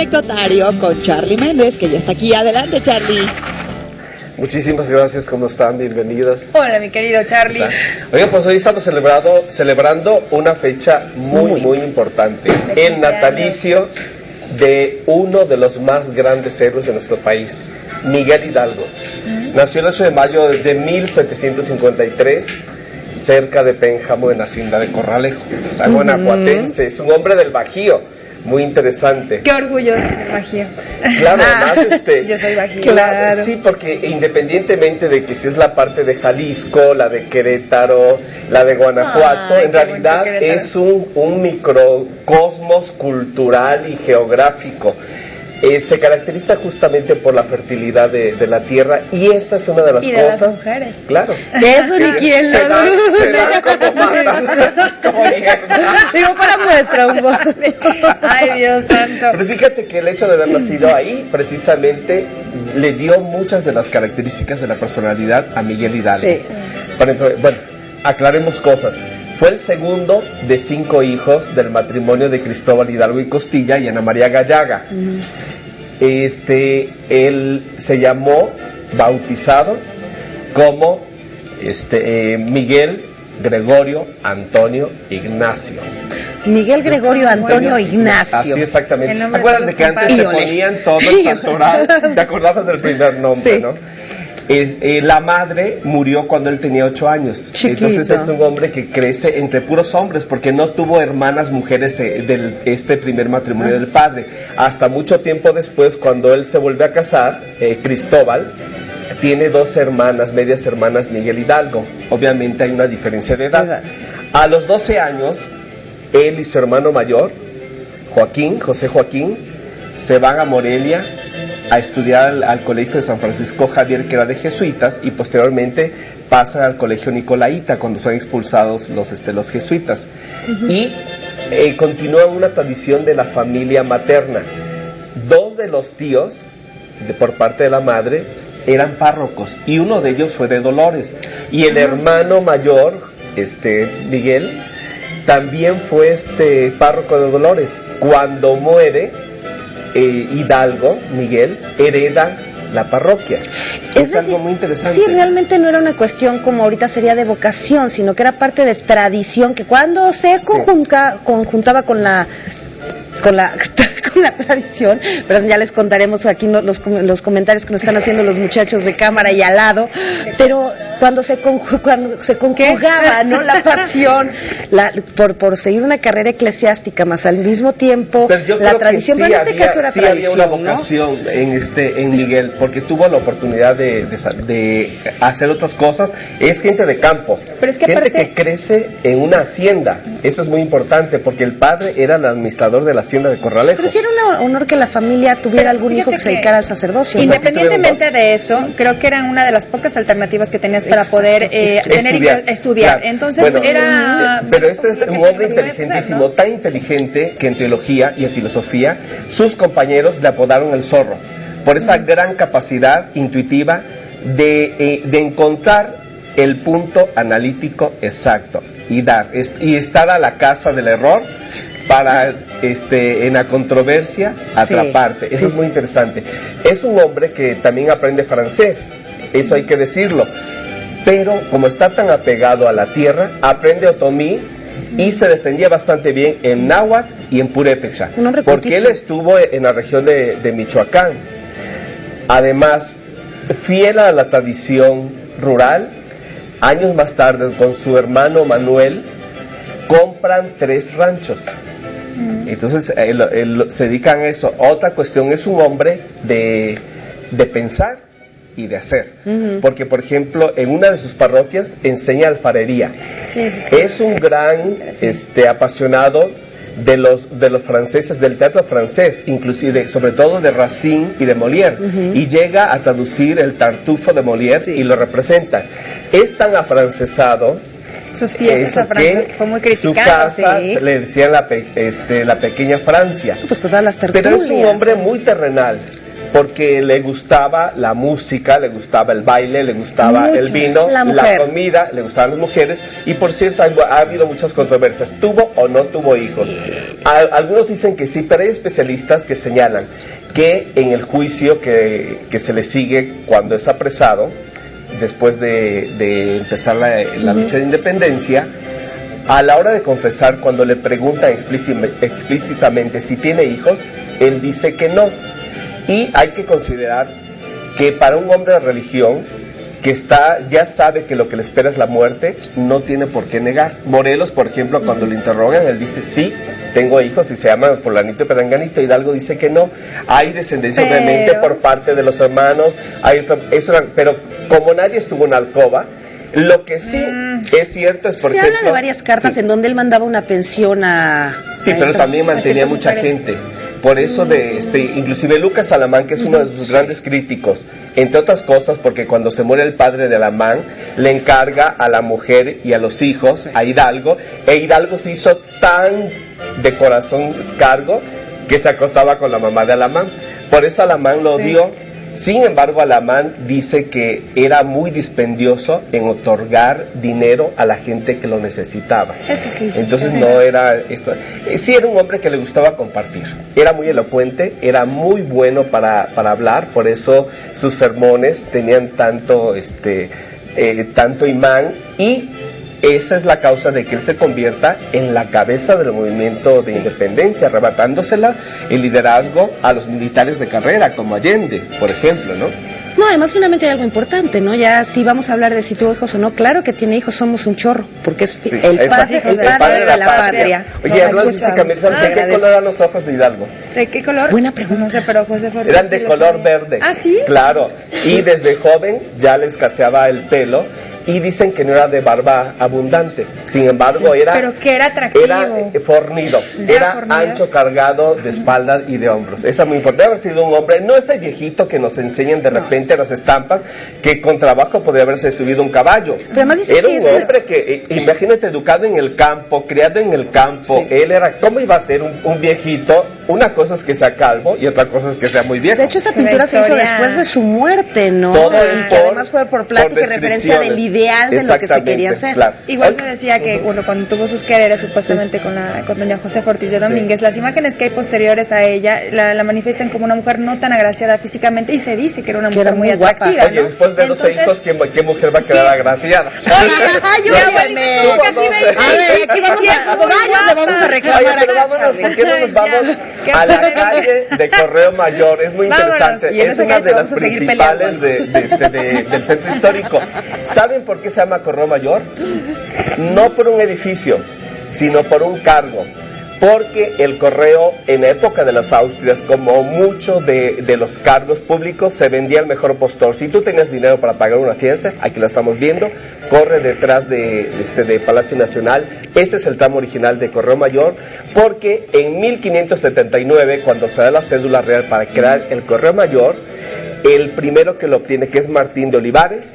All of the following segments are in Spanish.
Anecdotario con Charly Méndez, que ya está aquí. Adelante, Charly. Muchísimas gracias, ¿cómo están? Bienvenidos. Hola, mi querido Charly. Oigan, pues hoy estamos celebrando una fecha muy importante. El natalicio de uno de los más grandes héroes de nuestro país, Miguel Hidalgo. Nació el 8 de mayo de 1753, cerca de Pénjamo, en la hacienda de Corralejo. Es guanajuatense, es un hombre del Bajío. Muy interesante. Qué orgulloso del Bajío. Claro, además yo soy Bajío. Claro. Sí, porque independientemente de que si es la parte de Jalisco, la de Querétaro, la de Guanajuato, en realidad es un microcosmos cultural y geográfico. Se caracteriza justamente por la fertilidad de la tierra, y esa es una de las cosas. Las mujeres. Claro. Eso ni quién lo se da como matas, como digo, para muestra un voto. Ay, Dios santo. Pero fíjate que el hecho de haber nacido ahí precisamente le dio muchas de las características de la personalidad a Miguel Hidalgo. Sí. Por ejemplo, bueno, aclaremos cosas. Fue el segundo de 5 hijos del matrimonio de Cristóbal Hidalgo y Costilla y Ana María Gallaga. Él se llamó, bautizado como Miguel Gregorio Antonio Ignacio. Miguel Gregorio Antonio Ignacio. Así exactamente. Acuérdate que antes se ponían todo el santoral. ¿Te acordabas del primer nombre, sí, no? La madre murió cuando él tenía 8 años. Chiquito. Entonces es un hombre que crece entre puros hombres, porque no tuvo hermanas mujeres del primer matrimonio del padre. Hasta mucho tiempo después, cuando él se vuelve a casar, Cristóbal tiene 2 hermanas, medias hermanas, Miguel Hidalgo. Obviamente hay una diferencia de edad. A los 12 años, él y su hermano mayor, José Joaquín, se van a Morelia a estudiar al colegio de San Francisco Javier, que era de jesuitas, y posteriormente pasan al colegio Nicolaita cuando son expulsados los jesuitas. Y continúan una tradición de la familia materna. 2 de los tíos, por parte de la madre, eran párrocos, y uno de ellos fue de Dolores, y el hermano mayor, Miguel, también fue párroco de Dolores. Cuando muere Hidalgo, Miguel, hereda la parroquia. Es algo muy interesante. Sí, realmente no era una cuestión como ahorita sería de vocación, sino que era parte de tradición, que cuando se conjuntaba con la tradición, pero ya les contaremos aquí los comentarios que nos están haciendo los muchachos de cámara y al lado, pero cuando se conjugaba, ¿no?, la pasión por seguir una carrera eclesiástica, más al mismo tiempo la tradición, sí, pero en este caso era sí tradición, había una vocación, ¿no?, en Miguel, porque tuvo la oportunidad de hacer otras cosas. Es gente de campo, pero es que gente que crece en una hacienda. Eso es muy importante, porque el padre era el administrador de la hacienda de Corralejo. Pero sí era un honor que la familia tuviera algún hijo que se dedicara al sacerdocio. Independientemente de eso, creo que era una de las pocas alternativas que tenías para poder estudiar. Claro. Entonces era... Pero este es un hombre inteligentísimo, ¿no?, tan inteligente que en teología y en filosofía sus compañeros le apodaron el zorro, por esa gran capacidad intuitiva de encontrar el punto analítico exacto y estar a la caza del error para en la controversia atraparte. Eso es muy interesante. Es un hombre que también aprende francés, eso hay que decirlo, pero como está tan apegado a la tierra, aprende otomí y se defendía bastante bien en náhuatl y en purépecha, porque él estuvo en la región de Michoacán. Además, fiel a la tradición rural, años más tarde, con su hermano Manuel, compran 3 ranchos. Entonces él se dedican a eso. Otra cuestión, es un hombre de pensar y de hacer, porque por ejemplo en una de sus parroquias enseña alfarería. Es un gran apasionado de los franceses, del teatro francés, inclusive sobre todo de Racine y de Molière, y llega a traducir el Tartufo de Molière y lo representa. Es tan afrancesado sus fiestas a Francia, que fue muy criticado. Su casa le decían la pequeña Francia. Pues con todas las tertulias. Pero es un hombre muy terrenal, porque le gustaba la música, le gustaba el baile, le gustaba mucho, el vino, la comida, le gustaban las mujeres, y por cierto ha habido muchas controversias, ¿tuvo o no tuvo hijos? Algunos dicen que sí, pero hay especialistas que señalan que en el juicio que se le sigue cuando es apresado, después de empezar la lucha de independencia, a la hora de confesar, cuando le preguntan explícitamente si tiene hijos, él dice que no. Y hay que considerar que para un hombre de religión que ya sabe que lo que le espera es la muerte, no tiene por qué negar. Morelos, por ejemplo, cuando le interrogan, él dice sí, tengo hijos y se llaman fulanito y peranganito. Hidalgo dice que no. Hay descendencia obviamente por parte de los hermanos, pero como nadie estuvo en la alcoba, lo que sí es cierto es porque... Se habla de varias cartas en donde él mandaba una pensión a... Sí, pero también mantenía mucha gente. Por eso inclusive Lucas Alamán, que es uno de sus grandes críticos, entre otras cosas porque cuando se muere el padre de Alamán, le encarga a la mujer y a los hijos, a Hidalgo, e Hidalgo se hizo tan de corazón cargo que se acostaba con la mamá de Alamán. Por eso Alamán lo odió. Sin embargo, Alamán dice que era muy dispendioso en otorgar dinero a la gente que lo necesitaba. Eso sí. Entonces no era esto. Sí era un hombre que le gustaba compartir. Era muy elocuente, era muy bueno para hablar, por eso sus sermones tenían tanto imán, y esa es la causa de que él se convierta en la cabeza del movimiento de independencia, arrebatándosela el liderazgo a los militares de carrera, como Allende, por ejemplo, ¿no? No, además finalmente hay algo importante, ¿no? Ya si vamos a hablar de si tuvo hijos o no, claro que tiene hijos, somos un chorro, porque es el padre de la patria. Oye, hablando físicamente, ¿sabes de qué color eran los ojos de Hidalgo? ¿De qué color? Buena pregunta. No sé, pero José Fortes eran de color verde. ¿Ah, sí? Claro, y desde joven ya le escaseaba el pelo, y dicen que no era de barba abundante, sin embargo pero que era atractivo, era fornido, era ancho, cargado de espaldas y de hombros. Eso es muy importante, haber sido un hombre, no ese viejito que nos enseñan de repente las estampas, que con trabajo podría haberse subido un caballo. Pero además era un hombre que, imagínate, educado en el campo, criado en el campo, él era, ¿cómo iba a ser un viejito? Una cosa es que sea calvo y otra cosa es que sea muy viejo. De hecho, esa pintura se hizo después de su muerte, ¿no? Todo es que además fue por plática y referencia del ideal de lo que se quería hacer. Claro. Igual se decía que cuando tuvo sus quereres supuestamente con doña José Fortis de Domínguez, las imágenes que hay posteriores a ella la manifiestan como una mujer no tan agraciada físicamente, y se dice que era una mujer muy atractiva, ¿no? Oye, después de 12 hijos, ¿qué mujer va a quedar agraciada? Ayúdame. A ver, aquí vamos a reclamar. Oye, pero vámonos, ¿por qué no nos vamos a la calle de Correo Mayor? Es muy interesante, es una de las principales del centro histórico. ¿Saben por qué se llama Correo Mayor? No por un edificio, sino por un cargo. Porque el correo en la época de los Austrias, como muchos de los cargos públicos, se vendía al mejor postor. Si tú tenías dinero para pagar una fianza, aquí la estamos viendo, corre detrás de Palacio Nacional. Ese es el tramo original de Correo Mayor, porque en 1579, cuando se da la cédula real para crear el Correo Mayor, el primero que lo obtiene, que es Martín de Olivares,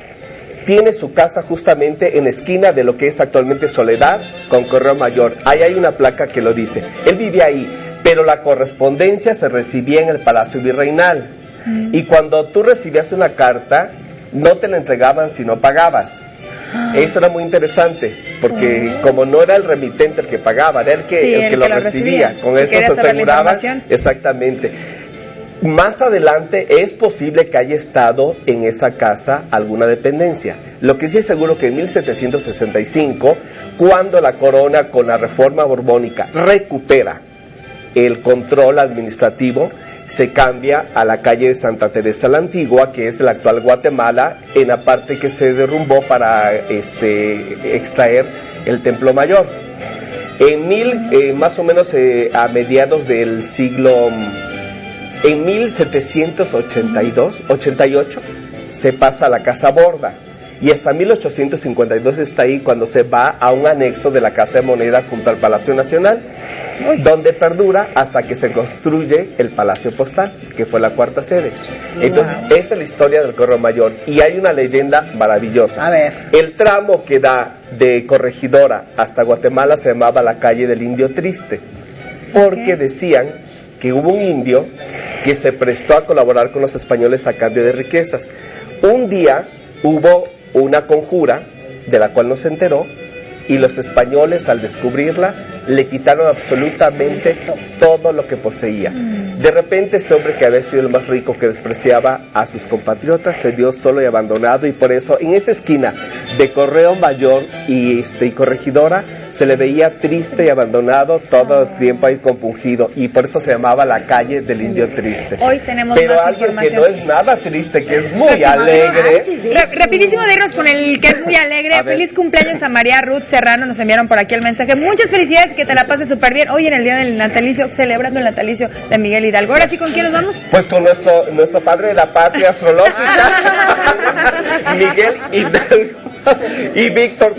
tiene su casa justamente en la esquina de lo que es actualmente Soledad con Correo Mayor. Ahí hay una placa que lo dice. Él vivía ahí, pero la correspondencia se recibía en el Palacio Virreinal. Y cuando tú recibías una carta, no te la entregaban si no pagabas. Eso era muy interesante, porque como no era el remitente el que pagaba, era el que lo recibía. Con eso se aseguraba. Exactamente. Más adelante es posible que haya estado en esa casa alguna dependencia. Lo que sí es seguro que en 1765, cuando la corona con la reforma borbónica recupera el control administrativo, se cambia a la calle de Santa Teresa la Antigua, que es el actual Guatemala, en la parte que se derrumbó para extraer el Templo Mayor. Más o menos a mediados del siglo... En 1788 se pasa a la Casa Borda, y hasta 1852 está ahí cuando se va a un anexo de la Casa de Moneda junto al Palacio Nacional, donde perdura hasta que se construye el Palacio Postal, que fue la cuarta sede. Entonces, esa es la historia del Correo Mayor, y hay una leyenda maravillosa. A ver. El tramo que da de Corregidora hasta Guatemala se llamaba la calle del Indio Triste, porque decían que hubo un indio que se prestó a colaborar con los españoles a cambio de riquezas. Un día hubo una conjura de la cual no se enteró, y los españoles, al descubrirla, le quitaron absolutamente todo lo que poseía. De repente este hombre, que había sido el más rico, que despreciaba a sus compatriotas, se vio solo y abandonado, y por eso en esa esquina de Correo Mayor y Corregidora se le veía triste y abandonado, todo el tiempo ahí compungido, y por eso se llamaba la calle del Indio Triste. Hoy tenemos Pero más alguien información. que no es nada triste, que es muy alegre. Rapidísimo de irnos con el que es muy alegre. Feliz cumpleaños a María Ruth Serrano, nos enviaron por aquí el mensaje. Muchas felicidades, que te la pases súper bien hoy en el día del natalicio, celebrando el natalicio de Miguel Hidalgo. Ahora sí, ¿con quién nos vamos? Pues con nuestro padre de la patria astrológica, Miguel Hidalgo y Víctor